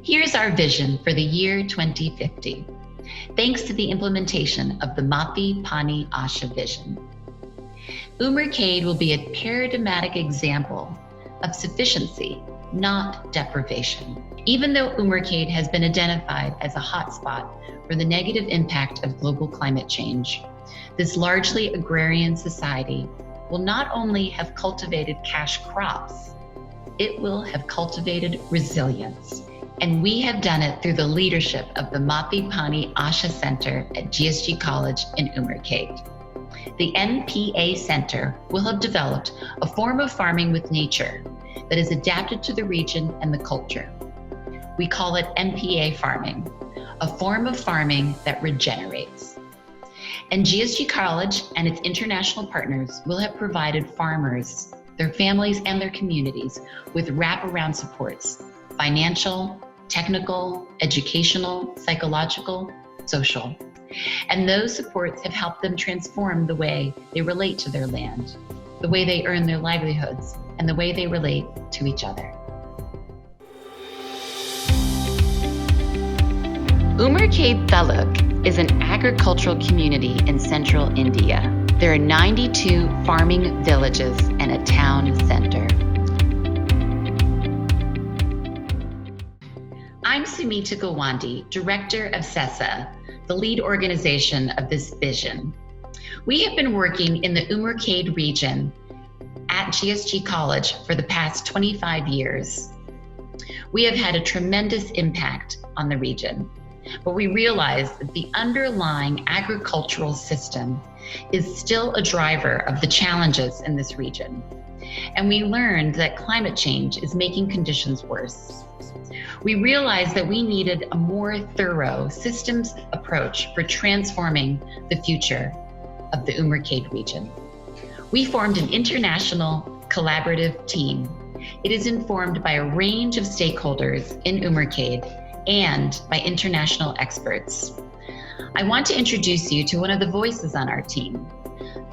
Here's our vision for the year 2050. Thanks to the implementation of the Maati-Paani-Asha vision, Umercade will be a paradigmatic example of sufficiency, not deprivation. Even though Umercade has been identified as a hotspot for the negative impact of global climate change, this largely agrarian society will not only have cultivated cash crops, it will have cultivated resilience. And we have done it through the leadership of the Maati-Paani-Asha Center at GSG College in Umercade. The MPA Center will have developed a form of farming with nature that is adapted to the region and the culture. We call it MPA farming, a form of farming that regenerates. And GSG College and its international partners will have provided farmers, their families, and their communities with wraparound supports: financial, technical, educational, psychological, social. And those supports have helped them transform the way they relate to their land, the way they earn their livelihoods, and the way they relate to each other. Umercade Taluk is an agricultural community in central India. There are 92 farming villages and a town center. I'm Sumita Gawande, Director of CESA, the lead organization of this vision. We have been working in the Umercade region at GSG College for the past 25 years. We have had a tremendous impact on the region, but we realize that the underlying agricultural system is still a driver of the challenges in this region. And we learned that climate change is making conditions worse. We realized that we needed a more thorough systems approach for transforming the future of the Umercade region. We formed an international collaborative team. It is informed by a range of stakeholders in Umercade and by international experts. I want to introduce you to one of the voices on our team.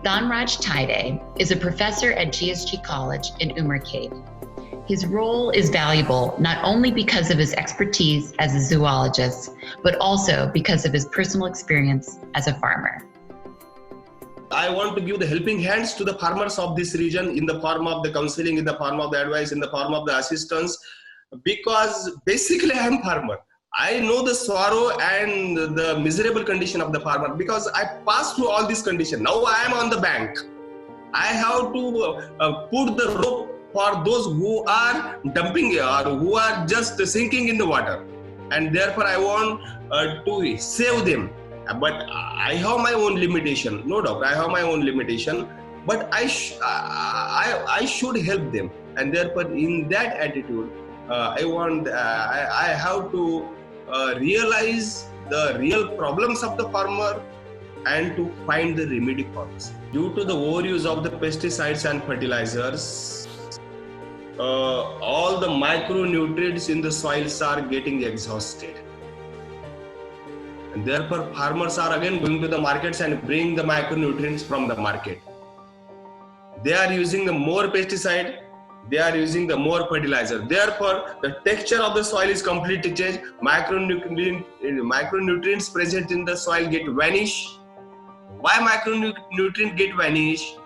Dhanraj Taide is a professor at GSG College in Umercade. His role is valuable not only because of his expertise as a zoologist, but also because of his personal experience as a farmer. I want to give the helping hands to the farmers of this region in the form of the counseling, in the form of the advice, in the form of the assistance, because basically I am farmer. I know the sorrow and the miserable condition of the farmer because I passed through all these conditions. Now I am on the bank. I have to put the rope for those who are dumping or who are just sinking in the water, and therefore I want to save them. But I have my own limitation, no doubt. I have my own limitation, but I should help them, and therefore in that attitude, I have to realize the real problems of the farmer and to find the remedy for this. Due to the overuse of the pesticides and fertilizers, all the micronutrients in the soils are getting exhausted. And therefore, farmers are again going to the markets and bring the micronutrients from the market. They are using the more pesticide, they are using the more fertilizer. Therefore, the texture of the soil is completely changed. Micronutrients present in the soil get vanished. Why micronutrients get vanished?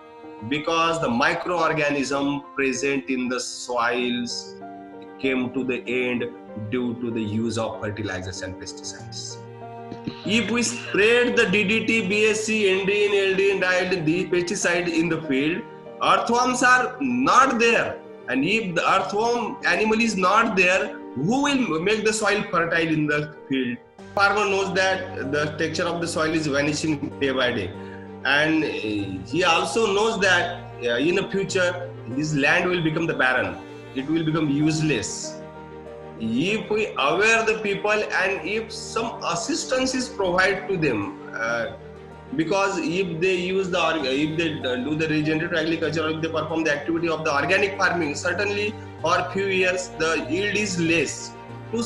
Because the microorganism present in the soils came to the end due to the use of fertilizers and pesticides. If we spread the DDT, BSC, NDN, LDN, DILD, the pesticide in the field, earthworms are not there. And if the earthworm animal is not there, who will make the soil fertile in the field? Farmer knows that the texture of the soil is vanishing day by day. And he also knows that in the future, his land will become the barren. It will become useless. If we aware the people and if some assistance is provided to them, because if they use if they do the regenerative agriculture, or if they perform the activity of the organic farming, certainly for a few years the yield is less for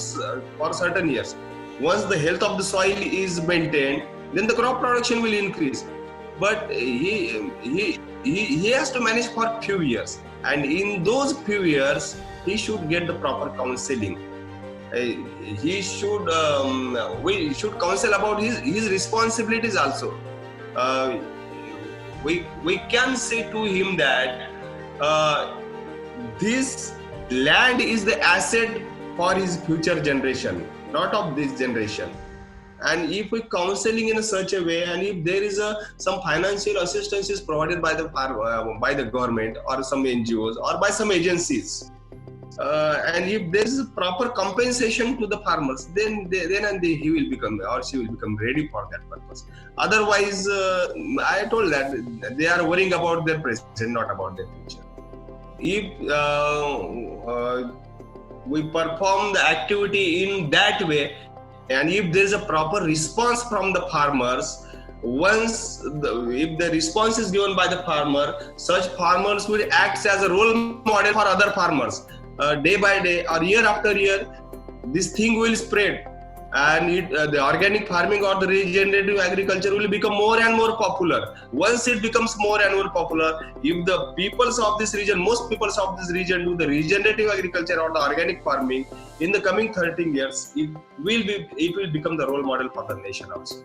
certain years. Once the health of the soil is maintained, then the crop production will increase. But he has to manage for few years, and in those few years he should get the proper counseling. he should we should counsel about his responsibilities also. We can say to him that this land is the asset for his future generation, not of this generation. And if we counseling in such a way, and if there is some financial assistance is provided by the government or some NGOs or by some agencies, and if there is a proper compensation to the farmers, then he will become or she will become ready for that purpose. Otherwise, I told that they are worrying about their present, not about their future. If we perform the activity in that way, and if there is a proper response from the farmers, if the response is given by the farmer, such farmers will act as a role model for other farmers. Day by day or year after year, this thing will spread, and the organic farming or the regenerative agriculture will become more and more popular. Once it becomes more and more popular, if the peoples of this region, most peoples of this region do the regenerative agriculture or the organic farming, in the coming 13 years, it will become the role model for the nation also.